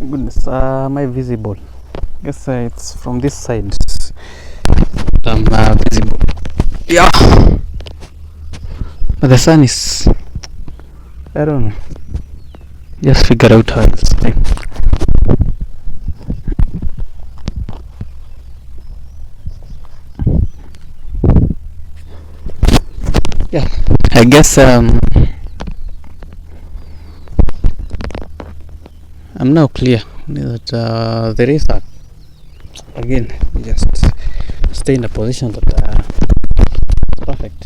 Goodness, am I visible? Guess it's from this side. I'm visible. Yeah, but the sun is, I don't know. Just figure out how it's like. Yeah, I guess I'm now clear that there is a, again, just stay in a position that perfect.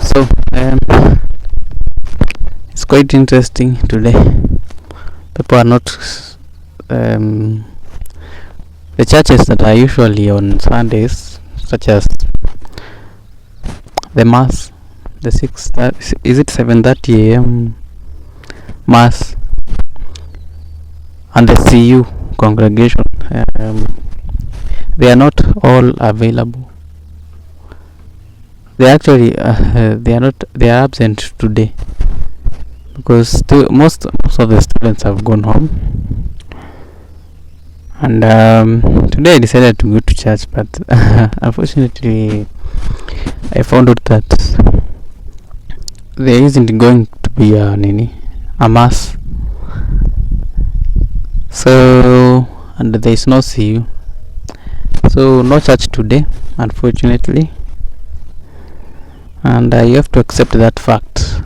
So it's quite interesting today. People are not the churches that are usually on Sundays, such as the mass, the 7:30 a.m. mass, and the CU congregation, they are not all available. They actually they are absent today because most of the students have gone home. And today I decided to go to church, but unfortunately I found out that there isn't going to be a mass. So, and there is no CU, so no church today, unfortunately, and you have to accept that fact.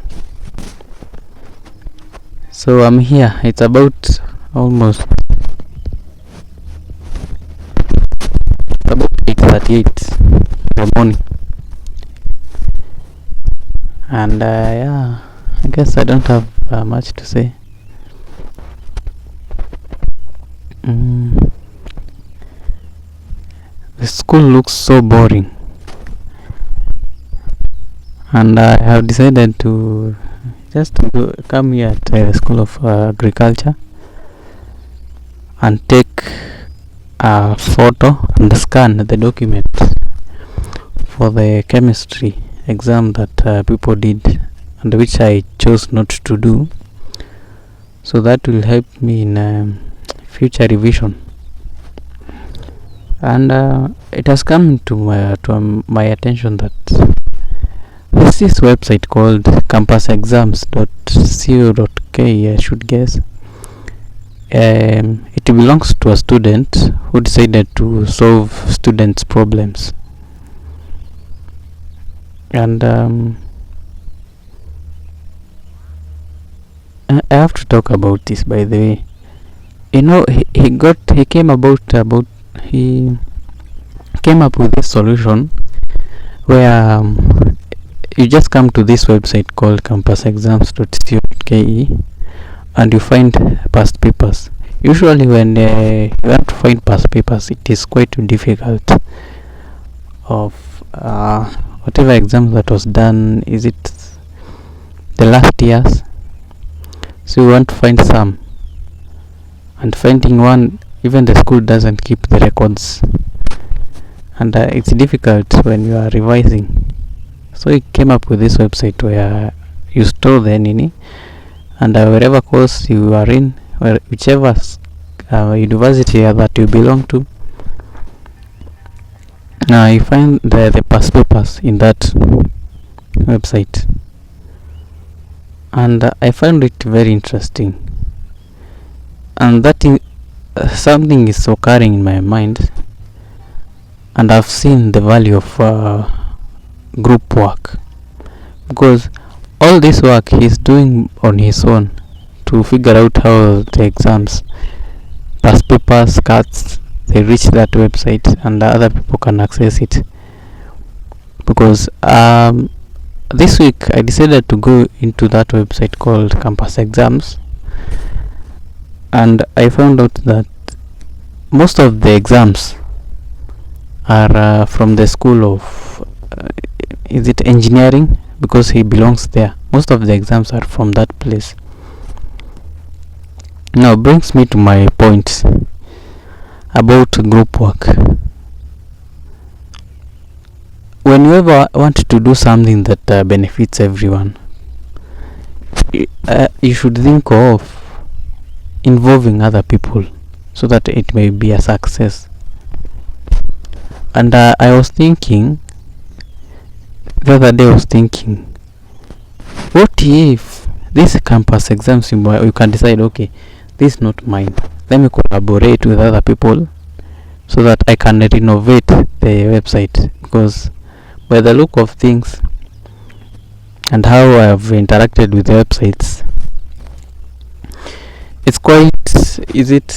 So I'm here. It's about almost 8:38 in the morning, and yeah, I guess I don't have much to say. The school looks so boring, and I have decided to just come here at the School of Agriculture and take a photo and scan the document for the chemistry exam that people did, and which I chose not to do, so that will help me in future revision. And it has come to my attention that there's this website called campusexams.co.ke, I should guess. It belongs to a student who decided to solve students' problems, and I have to talk about this, by the way. He came up with this solution where you just come to this website called campusexams.co.ke and you find past papers. Usually when you have to find past papers, it is quite difficult of whatever exams that was done. Is it the last years? So you want to find some, and finding one, even the school doesn't keep the records, and it's difficult when you are revising. So he came up with this website where you store the NINI, and wherever course you are in, whichever university that you belong to, you find the past papers in that website. And I found it very interesting, and that something is occurring in my mind, and I've seen the value of group work, because all this work he's doing on his own to figure out how the exams, past papers, cards, they reach that website and other people can access it. Because this week I decided to go into that website called Campus Exams, and I found out that most of the exams are from the school of is it engineering, because he belongs there. Most of the exams are from that place. Now brings me to my point about group work. when you ever want to do something that benefits everyone, you should think of involving other people so that it may be a success. And I was thinking the other day, what if this campus exams you can decide, okay, this is not mine, let me collaborate with other people so that I can renovate the website, because by the look of things and how I have interacted with websites, it's quite, is it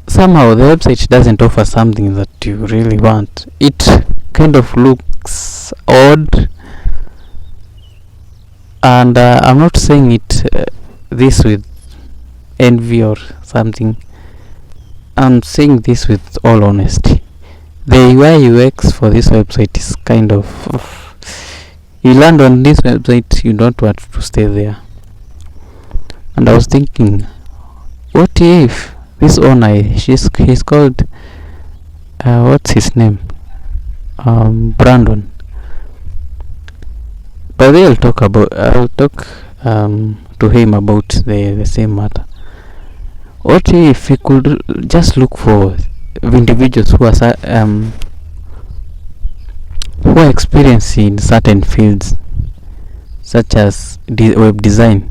somehow the website doesn't offer something that you really want. It kind of looks odd, and I'm not saying it this with envy or something. I'm saying this with all honesty. The UI UX for this website is kind of, you land on this website, you don't want to stay there. And I was thinking, what if this owner, he's called what's his name, Brandon. But I'll talk to him about the same matter. What if he could just look for individuals who are experienced in certain fields, such as web design?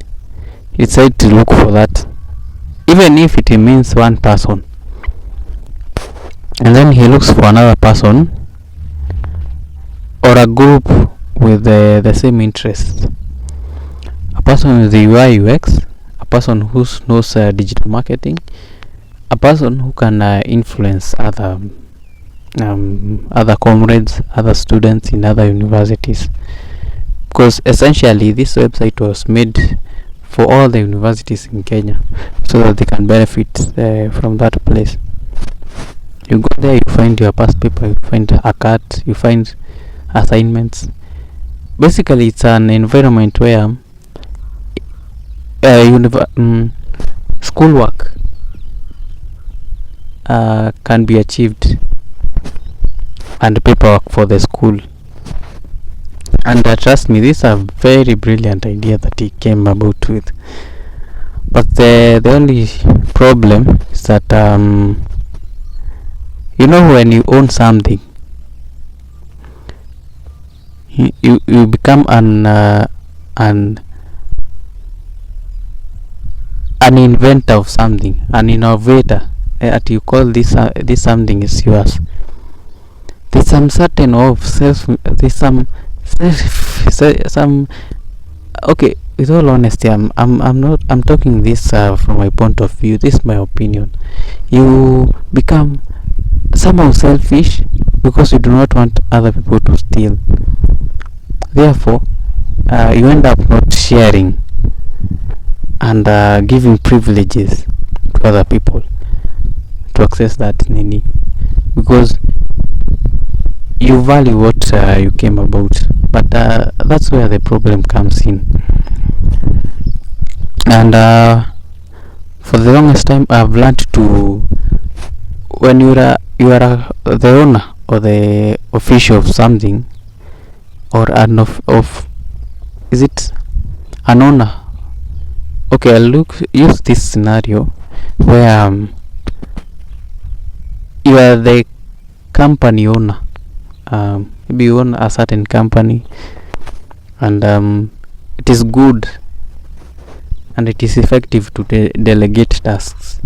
He decided to look for that, even if it means one person, and then he looks for another person or a group with the same interest. A person with the UI UX, a person who knows digital marketing, a person who can influence other comrades, other students in other universities, because essentially this website was made for all the universities in Kenya so that they can benefit from that place. You go there, you find your past paper, you find a card, you find assignments. Basically, it's an environment where schoolwork can be achieved, and paperwork for the school. And trust me, this is a very brilliant idea that he came about with. But the only problem is that when you own something, you become an inventor of something, an innovator. You call this something is yours. There's some certain of self. There's some okay, with all honesty, I'm talking this from my point of view. This is my opinion. You become somehow selfish because you do not want other people to steal. Therefore, you end up not sharing and giving privileges to other people to access that nini, because you value what you came about. But that's where the problem comes in. And for the longest time, I've learned to, when you are the owner or the official of something, or is it an owner? Okay, I'll use this scenario where you are the company owner. Maybe you own a certain company, and it is good and it is effective to delegate tasks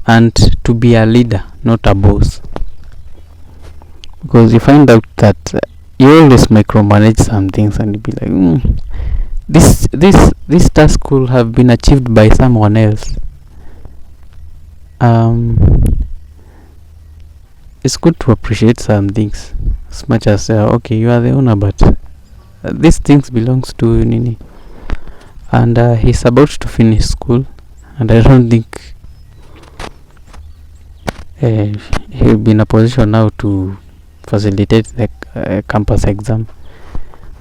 and to be a leader, not a boss, because you find out that you always micromanage some things and you be like, this task could have been achieved by someone else. It's good to appreciate some things, as much as okay, you are the owner, but these things belongs to Nini, and he's about to finish school, and I don't think he'll be in a position now to facilitate the campus exam.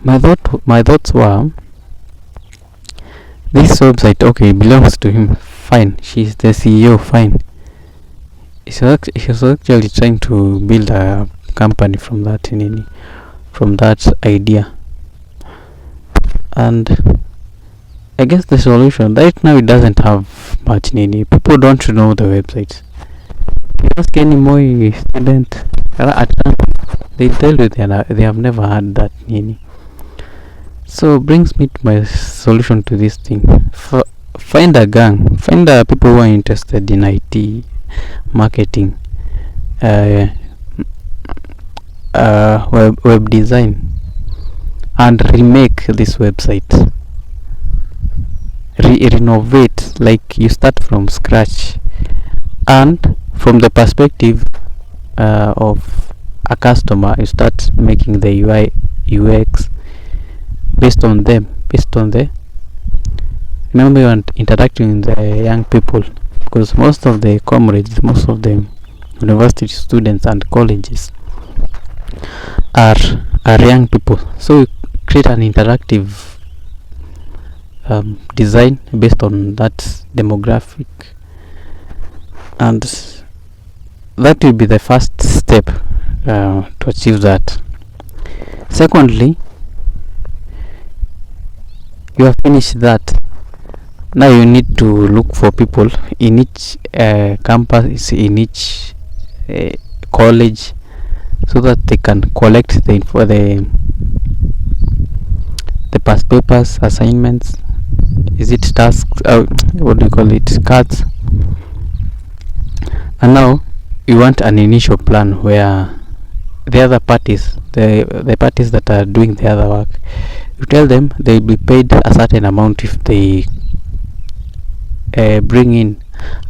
My thoughts were, this website, okay, belongs to him, fine, she's the CEO, fine. He's actually trying to build a company from that nini, from that idea. And I guess the solution right now, it doesn't have much nini. People don't know the website. You ask any Moi student at they tell you they have never had that nini. So brings me to my solution to this thing. Find a gang, find people who are interested in IT, marketing, web design, and remake this website. Renovate, like you start from scratch, and from the perspective of a customer, you start making the UI UX based on the remember, you are interacting with the young people, because most of the comrades, most of the university students and colleges are young people. So we create an interactive design based on that demographic, and that will be the first step to achieve that. Secondly, you have finished that. Now you need to look for people in each campus, in each college, so that they can collect the info, the past papers, assignments, is it tasks, what do you call it, cards. And now you want an initial plan where the other parties, the parties that are doing the other work, you tell them they'll be paid a certain amount if they bring in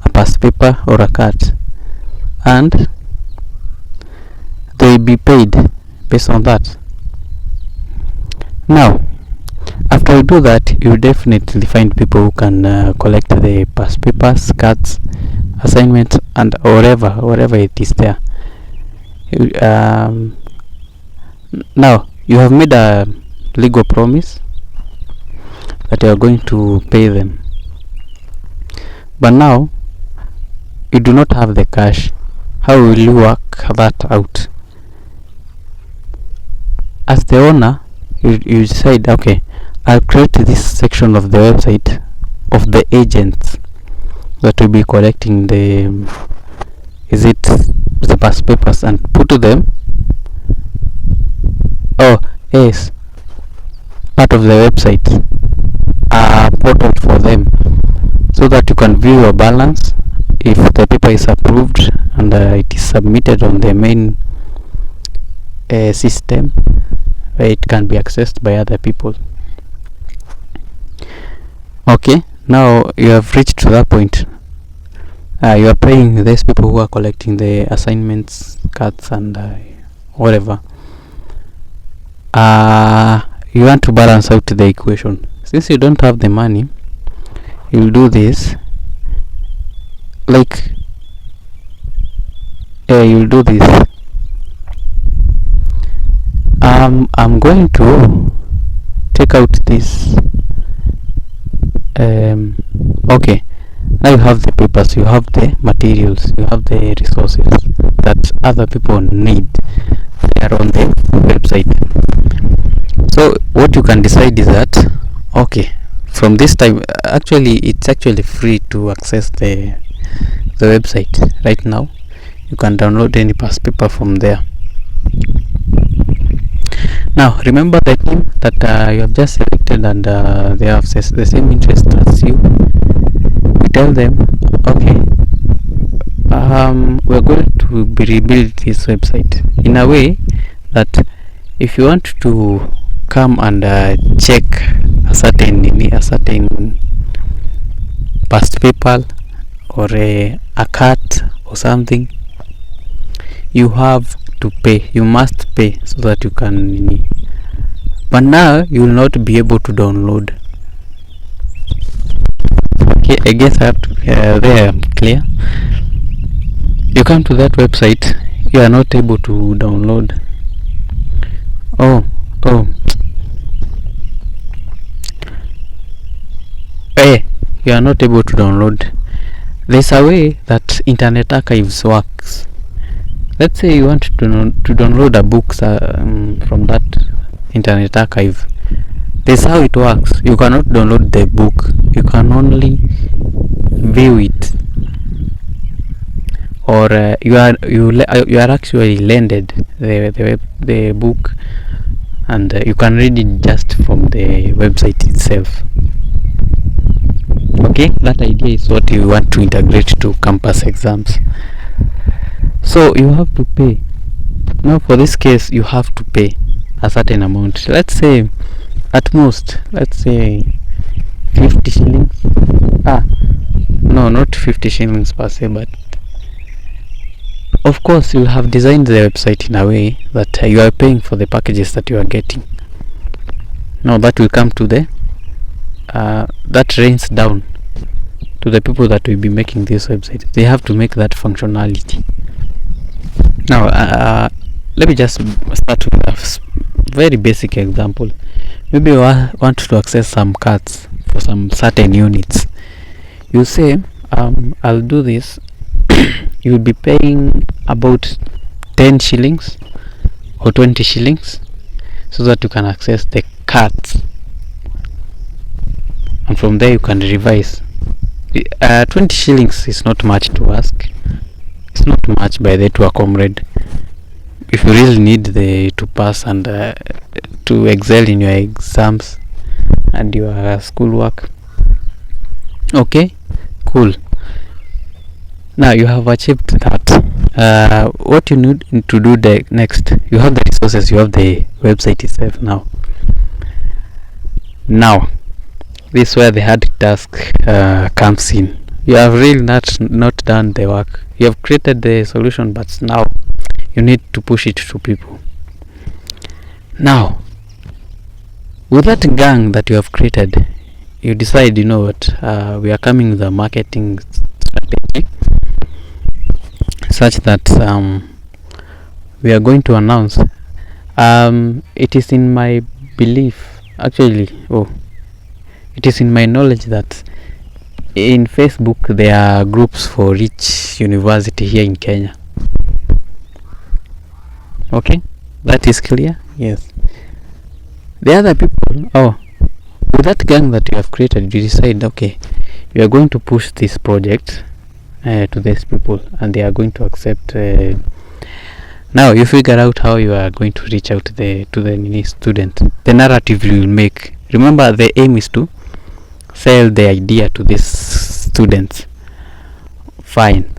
a past paper or a card, and they'll be paid based on that. Now after you do that, you definitely find people who can collect the past papers, cards, assignments, and whatever it is there. Now you have made a legal promise that you are going to pay them, but now you do not have the cash. How will you work that out? As the owner, you decide, okay, I'll create this section of the website of the agents that will be collecting the past papers, and put to them, yes, part of the website, a portal for them, so that you can view your balance if the paper is approved and it is submitted on the main system, where it can be accessed by other people. Okay, now you have reached to that point. You are paying these people who are collecting the assignments, cards, and whatever. You want to balance out the equation. Since you don't have the money, you'll do this, like you'll do this. I'm going to take out this. Okay, now you have the papers, you have the materials, you have the resources that other people need. They are on the website. So what you can decide is that, okay, from this time, it's actually free to access the website right now. You can download any past paper from there. Now remember the team that you have just selected, and they have the same interest as you. You tell them, okay, we're going to rebuild this website in a way that if you want to come and check a certain past paper or a cut or something, you have to pay. You must pay so that you can. But now you will not be able to download. Okay, I guess I have to. There I'm clear. You come to that website, you are not able to download. Oh. You are not able to download. There's a way that Internet Archives works. Let's say you want to download a book from that Internet Archive. This is how it works. You cannot download the book, you can only view it, or you are actually lended the book, and you can read it just from the website itself. Okay, that idea is what you want to integrate to campus exams. So you have to pay. Now for this case, you have to pay a certain amount. Let's say at most, let's say 50 shillings. No, not 50 shillings per se, but of course you have designed the website in a way that you are paying for the packages that you are getting. Now that will come to the that rains down to the people that will be making this website. They have to make that functionality. Now let me just start with a very basic example. Maybe you want to access some cards for some certain units. You say I'll do this. You'll be paying about 10 shillings or 20 shillings so that you can access the cards, and from there you can revise. 20 shillings is not much to ask. It's not much by the to a comrade. If you really need to pass and to excel in your exams and your schoolwork. Okay, cool. Now you have achieved that. What you need to do next, you have the resources, you have the website itself. Now this is where the hard task comes in. You have really not done the work. You have created the solution, but now you need to push it to people. Now with that gang that you have created, you decide, you know what, we are coming with a marketing strategy such that we are going to announce, it is in my belief, it is in my knowledge that in Facebook there are groups for each university here in Kenya. Okay, that is clear. Yes, the other people, with that gang that you have created, you decide, okay, you are going to push this project to these people and they are going to accept. Now you figure out how you are going to reach out to the student, the narrative you will make. Remember, the aim is to sell the idea to these students. Fine,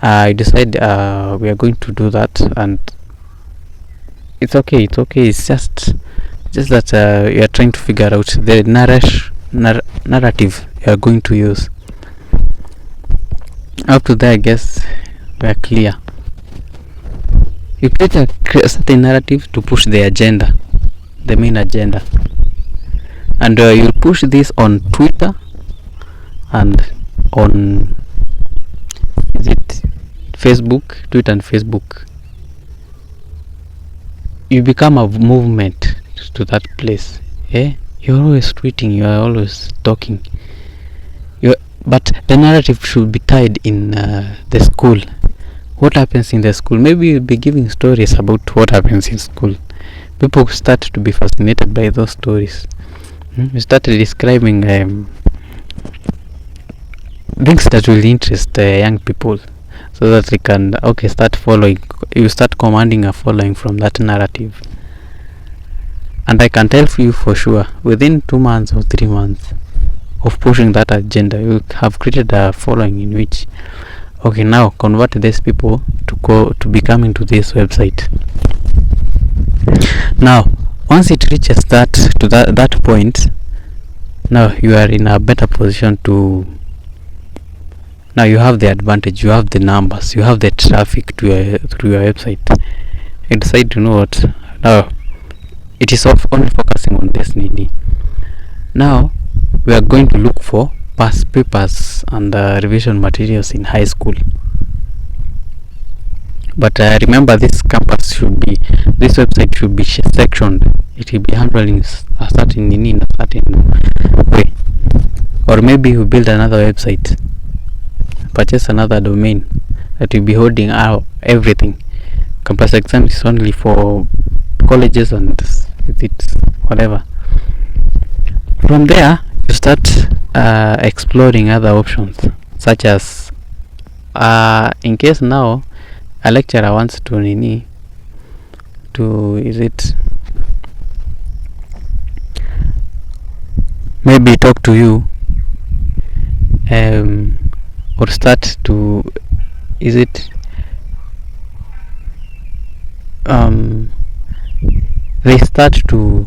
I decide we are going to do that, and it's okay. It's just that you are trying to figure out the narrative you are going to use. Up to there, I guess we are clear. You create a certain narrative to push the agenda, the main agenda, and you push this on Twitter and on Facebook, Twitter and Facebook. You become a movement to that place. You're always tweeting, you are always talking. But the narrative should be tied in the school. What happens in the school? Maybe you'll be giving stories about what happens in school. People start to be fascinated by those stories. You start describing things that will interest young people, so that they can start following. You start commanding a following from that narrative. And I can tell you for sure, within 2 months or 3 months of pushing that agenda, you have created a following in which, now convert these people to be coming to this website. Now once it reaches that point, now you are in a better position to, now you have the advantage, you have the numbers, you have the traffic through your website. You decide, you know what, now it is only focusing on this needy. Now we are going to look for past papers and revision materials in high school. But remember, this website should be sectioned. It will be handling a certain need in a certain way. Or maybe you build another website, purchase another domain that will be holding out everything. Campus exam is only for colleges and with it, whatever. From there you start exploring other options, such as in case now a lecturer wants to maybe talk to you, or start to they start to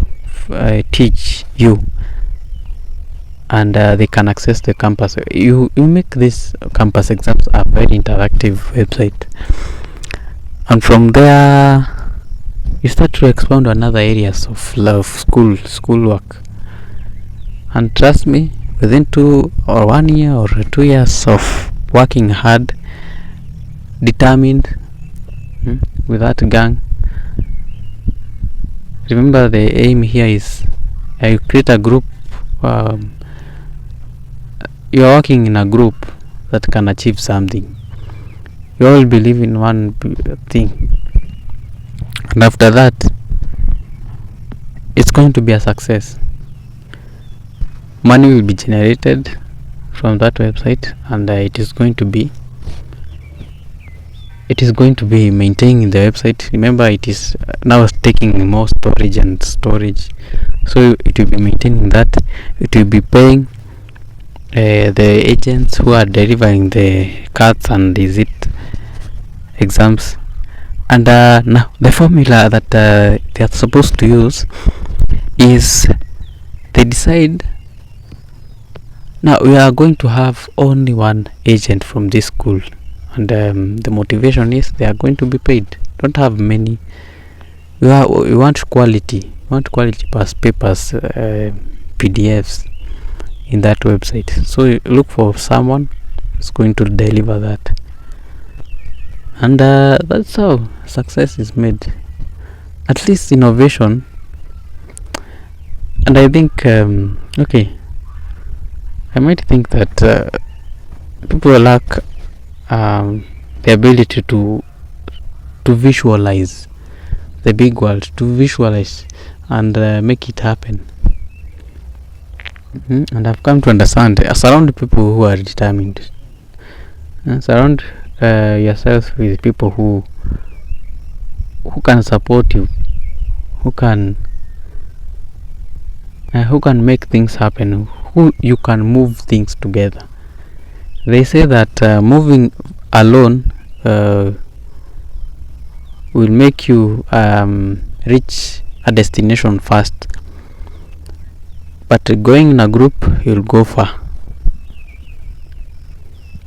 teach you, and they can access the campus. You make this campus exams a very interactive website, and from there you start to expound on other areas of schoolwork. And trust me, within 1 year or 2 years of working hard, determined, with that gang, remember the aim here is you create a group. You are working in a group that can achieve something. You all believe in one thing, and after that it's going to be a success. Money will be generated from that website, and it is going to be maintaining the website. Remember, it is now taking more storage, so it will be maintaining that. It will be paying the agents who are delivering the cards and exams. And now the formula that they are supposed to use is, they decide, now we are going to have only one agent from this school, and the motivation is they are going to be paid. Don't have many. We want quality. Past papers, PDFs in that website. So you look for someone who's going to deliver that, and that's how success is made. At least innovation. And I think I might think that people lack the ability to visualize the big world, to visualize and make it happen. And I've come to understand, surround people who are determined. Surround yourself with people who can support you, who can make things happen, who you can move things together. They say that moving alone will make you reach a destination fast, but going in a group, you'll go far.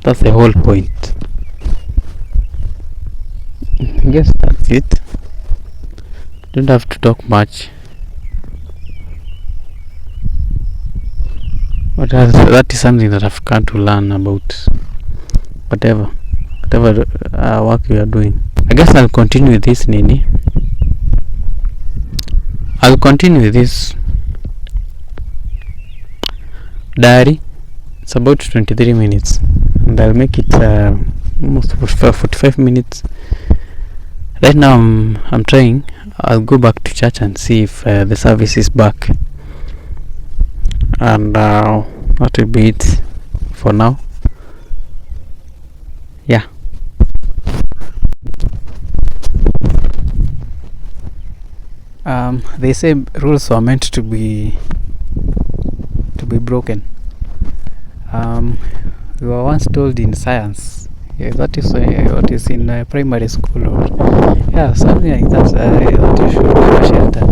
That's the whole point. I guess that's it. Don't have to talk much. But that is something that I've come to learn about. Whatever work you are doing. I guess I'll continue with this, Nini. I'll continue with this diary. It's about 23 minutes, and I'll make it almost 45 minutes. Right now I'm trying. I'll go back to church and see if the service is back, and that will be it for now. Yeah. They say rules are meant to be broken. We were once told in science, that is what is in primary school, or something like that, that you should never shelter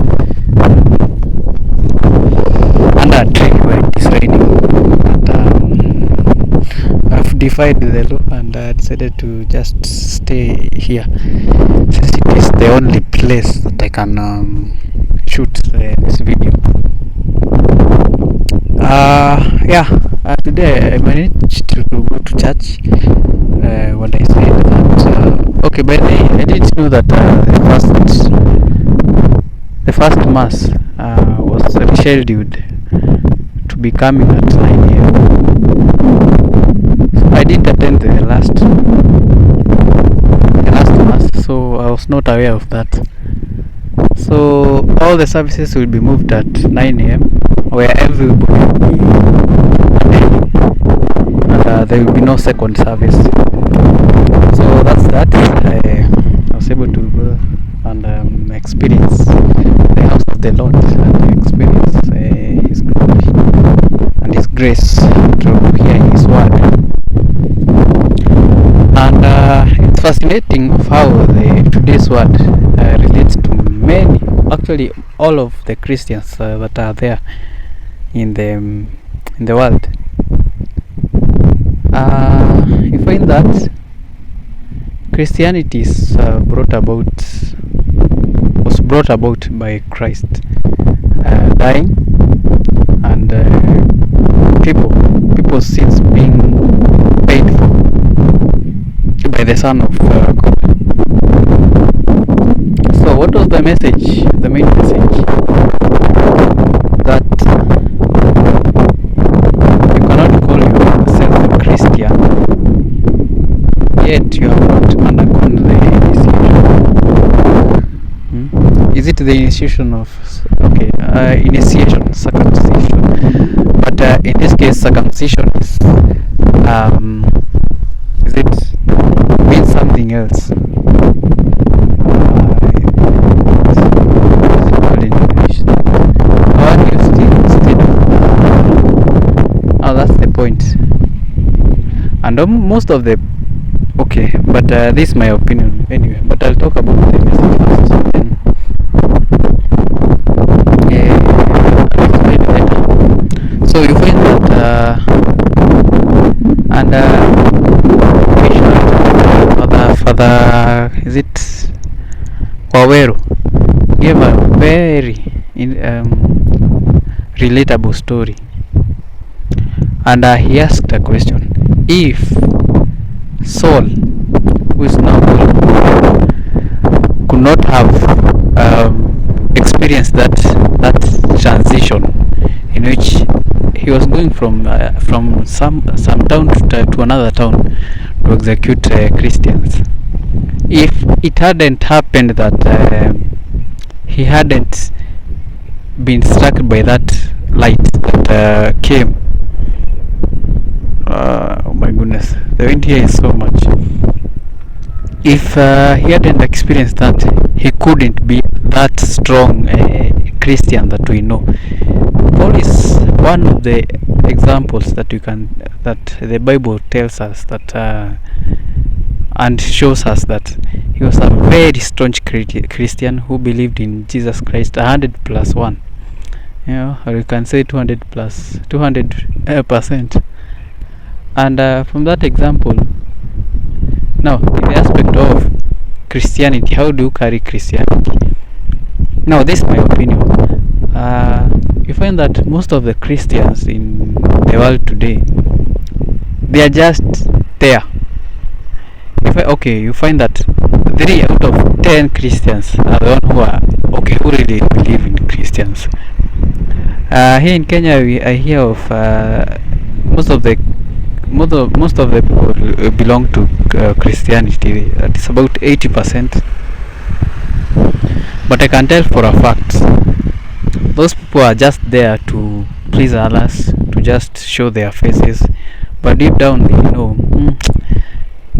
under a tree when it is raining. And I've defied the law and decided to just stay here, since it is the only place that I can shoot this video. Today I managed to go to church. When I said that, okay, by the way, I didn't know that the first mass was rescheduled to be coming at 9 a.m. So I didn't attend the last mass, so I was not aware of that. So all the services will be moved at 9 a.m. where everybody will be attending, and there will be no second service. So that's that. I was able to go and experience the house of the Lord and experience His glory and His grace to hear His word. And it's fascinating of how today's word relates to many, actually all of the Christians that are there in the world. You find that Christianity is was brought about by Christ dying, and people's sins being paid for by the Son of God. So what was the message, the main message? That you cannot call yourself a Christian yet you have not undergone the initiation. Is it the initiation of initiation, circumcision? But in this case, circumcision is it means something else? In English. How do you instead of? Oh, that's the point. And most of the but this is my opinion anyway. But I'll talk about the message first. Then explain later. So you find that and Father is it Waweru gave a very relatable story, and he asked a question: if Saul, who is now could not have experienced that transition in which he was going from some town to another town to execute Christians. If it hadn't happened that he hadn't been struck by that light that came, oh my goodness, the wind here is so much. If he hadn't experienced that, he couldn't be that strong Christian that we know. Paul is one of the examples that the Bible tells us that and shows us that he was a very staunch Christian who believed in Jesus Christ 100+1, or you can say 200%. And from that example, now in the aspect of Christianity, how do you carry Christianity? Now this is my opinion. You find that most of the Christians in the world today, they are just there. You find that 3 out of 10 Christians are the one who really believe in Christians. Here in Kenya, I hear of most of the people belong to Christianity. It's about 80%. But I can tell for a fact, those people are just there to please others, to just show their faces. But deep down,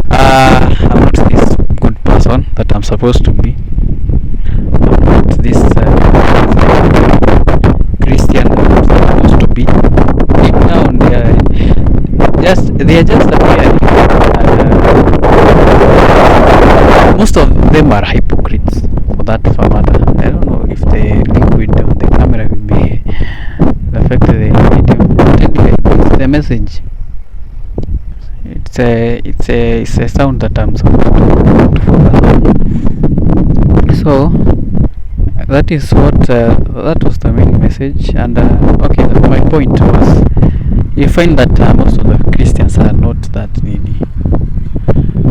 I'm not this good person that I'm supposed to be. I'm not this Christian that I'm supposed to be. Deep down, they are just appearing, and most of them are hypocrites. For that matter, I don't know if the liquid on the camera will be affect the video. But anyway, it's the message. It's a sound that I'm supposed to focus on. So that is what that was the main message. And my point was, you find that most of the Christians are not that needy,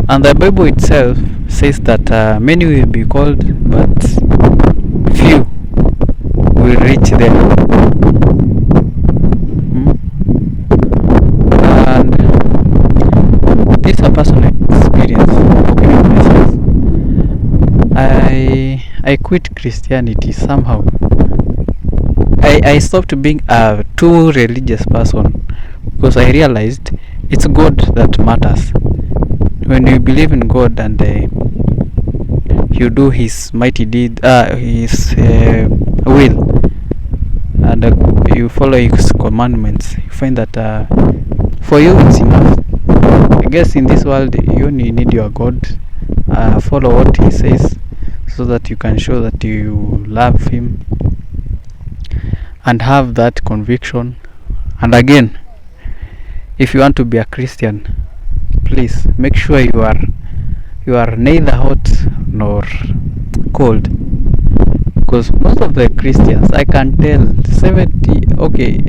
and the Bible itself says that many will be called, but few will reach there. And this is a personal experience. I quit Christianity somehow. I stopped being a too religious person because I realized it's God that matters. When you believe in God and you do His mighty deed, His will, and you follow His commandments, you find that for you it's enough. I guess in this world you only need your God. Follow what He says so that you can show that you love Him and have that conviction. And again, if you want to be a Christian, please make sure you are neither hot nor cold, because most of the Christians, I can tell 70, okay,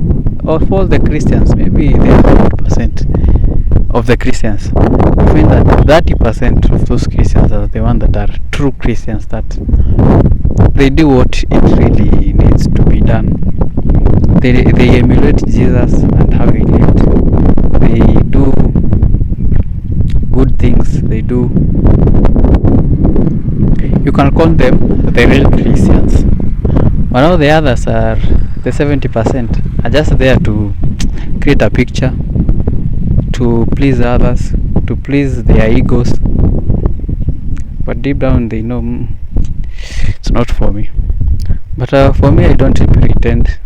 of all the Christians, maybe they are 100% of the Christians. You find that 30% of those Christians are the ones that are true Christians, that they do what it really needs to be done. They emulate Jesus and how He lived. They do good things. They do. You can call them the real Christians. But all the others are the 70%, are just there to create a picture, to please others, to please their egos. But deep down they know it's not for me. But for me, I don't pretend.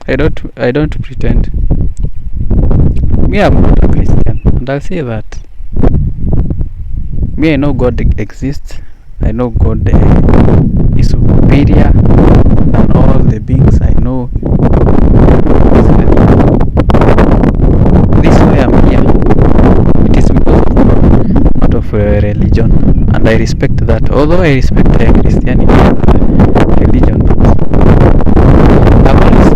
I don't pretend. Me, I'm not a Christian, and I'll say that. Me, I know God exists. I know God is superior than all the beings I know. This way I'm here. It is because of God, not of religion, and I respect that. Although I respect Christianity as a religion, I've always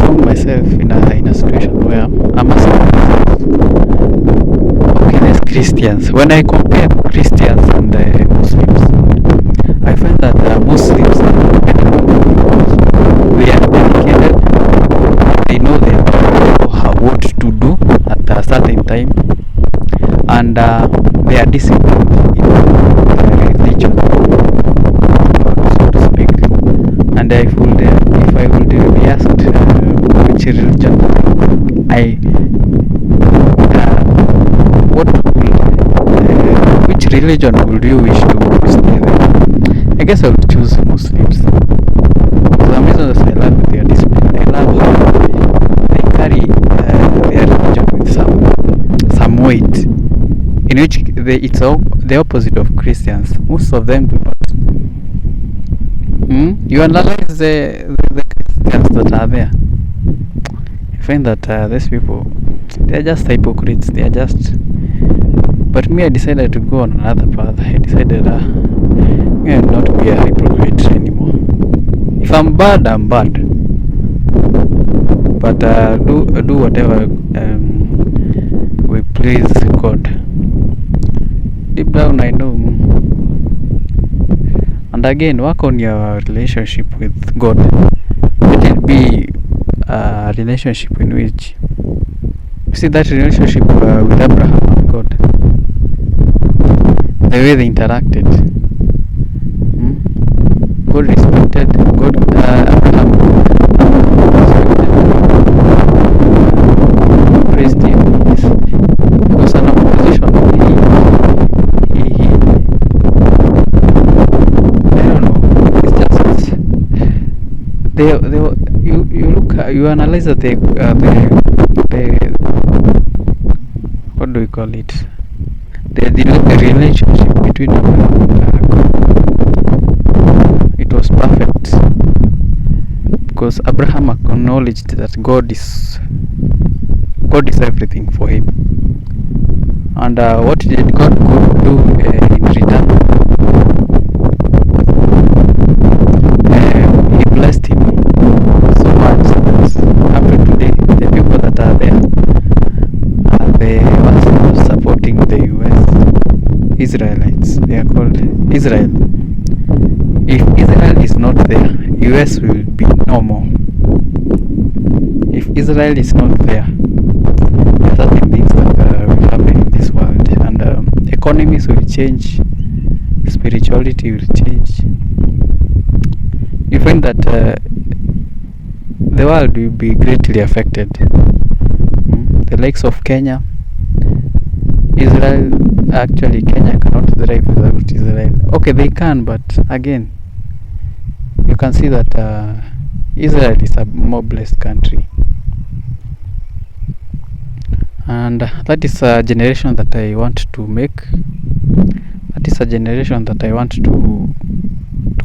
found myself in a situation where I'm asking myself, okay, there's Christians. When I compare Christians and Muslims, I find that Muslims are better because they are dedicated. They know what to do at a certain time, and they are disciplined in their religion, so to speak. And if I would be asked which religion which religion would you wish to stay there, I guess I would choose Muslims. For some reason, I love their discipline. I love how they carry their religion with some weight, in which it's the opposite of Christians. Most of them do not. You analyze the Christians that are there, you find that these people, they are just hypocrites. They are just. But me, I decided to go on another path. I decided me, I will not be a hypocrite anymore. If I'm bad, I'm bad. But do whatever we please God. Deep down, I know. And again, work on your relationship with God. Let it be a relationship in which you see that relationship with Abraham and God, the way they interacted. God respected Abraham praised him. He was an opposition. He I don't know. It's just you analyze that the what do we call it? The relationship between Abraham and God. It was perfect because Abraham acknowledged that God is everything for him. And what did God do in return? He blessed him so much that up to today, the people that are there are the ones who are supporting the US Israelites. They are called Israel. If Israel is not there, US will be no more. If Israel is not there, there are certain things that will happen in this world, and economies will change, spirituality will change. You find that the world will be greatly affected. The likes of Kenya, Israel. Actually, Kenya cannot thrive without Israel. Okay, they can, but again, you can see that Israel is a more blessed country, and that is a generation that I want to make. That is a generation that I want to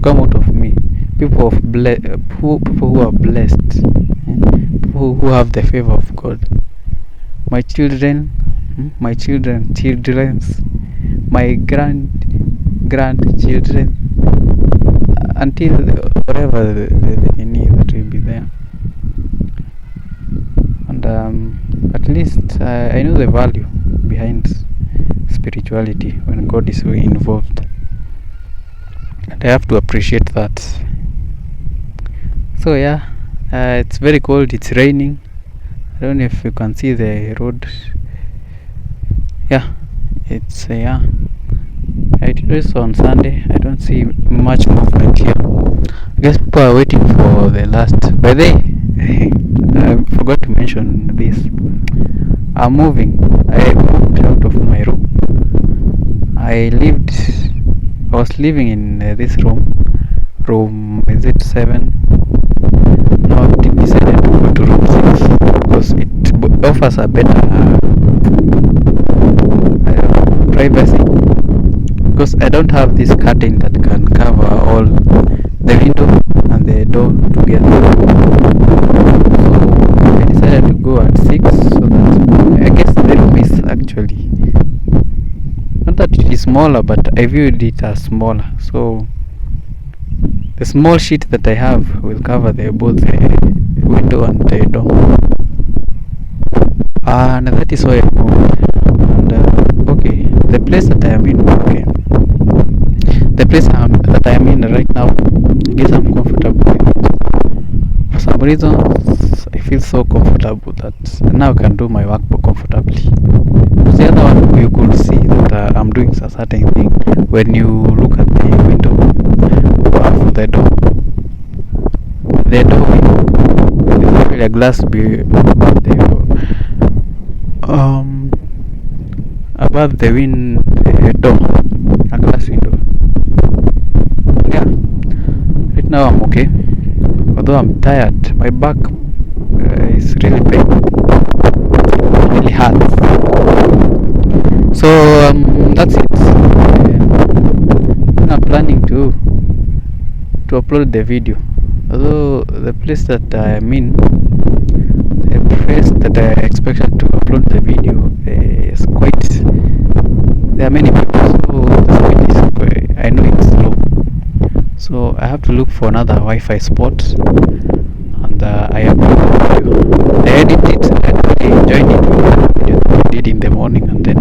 come out of me. People who are blessed, people who have the favor of God. My children's, my grandchildren, until whatever the need that will be there. And at least I know the value behind spirituality when God is involved, and I have to appreciate that. So yeah, it's very cold, it's raining. I don't know if you can see the road. Yeah, it's it is on Sunday. I don't see much movement here. I guess people are waiting for the last. By the way, I forgot to mention this. I'm moving. I moved out of my room. I was living in this room. Is it 7? Now I've decided to go to room 6 because it offers a better privacy, because I don't have this curtain that can cover all the window and the door together. So I decided to go at 6, so that I guess the room is actually not that it is smaller, but I viewed it as smaller. So the small sheet that I have will cover both the window and the door, and that is why I moved. And okay, the place that I am in, the place that I am in right now, I guess I'm comfortable with it. For some reason, I feel so comfortable that now I can do my work comfortably. The other one, you could see that I'm doing a certain thing when you look at the window of the door. The door is actually a glass above the door, a glass window. Yeah, right now I'm okay, although I'm tired. My back is really pain, really hurts. So that's it. I'm planning to upload the video, although the place that I am in, the place that I expected to upload the video is quite, there are many people, so the speed is, I know it's slow, so I have to look for another Wi-Fi spot, and I upload the video. I edit it, I actually joined it with the video that I did in the morning, and then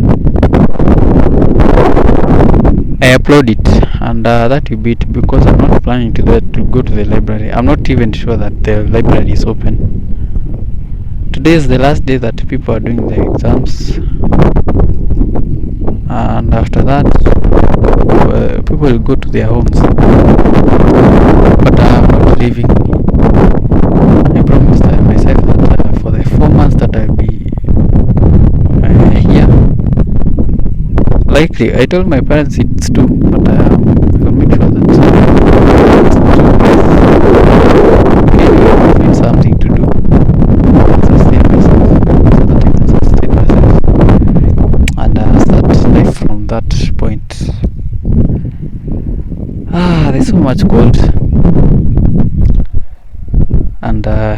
I upload it, and that will be it, because I'm not planning to go to the library. I'm not even sure that the library is open. Today is the last day that people are doing the exams, and after that people will go to their homes, but I'm not leaving. I promised myself that for the 4 months that I'll be here, likely I told my parents it's 2, but I'll make sure that it's 2 maybe I'll find something to do, sustain myself, so that I can sustain myself and start life from that point. There's so much cold, and I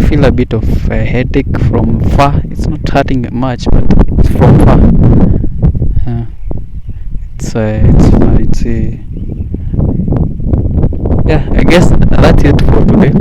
feel a bit of a headache from far. It's not hurting much, but it's from far. Yeah, I guess that's it for today.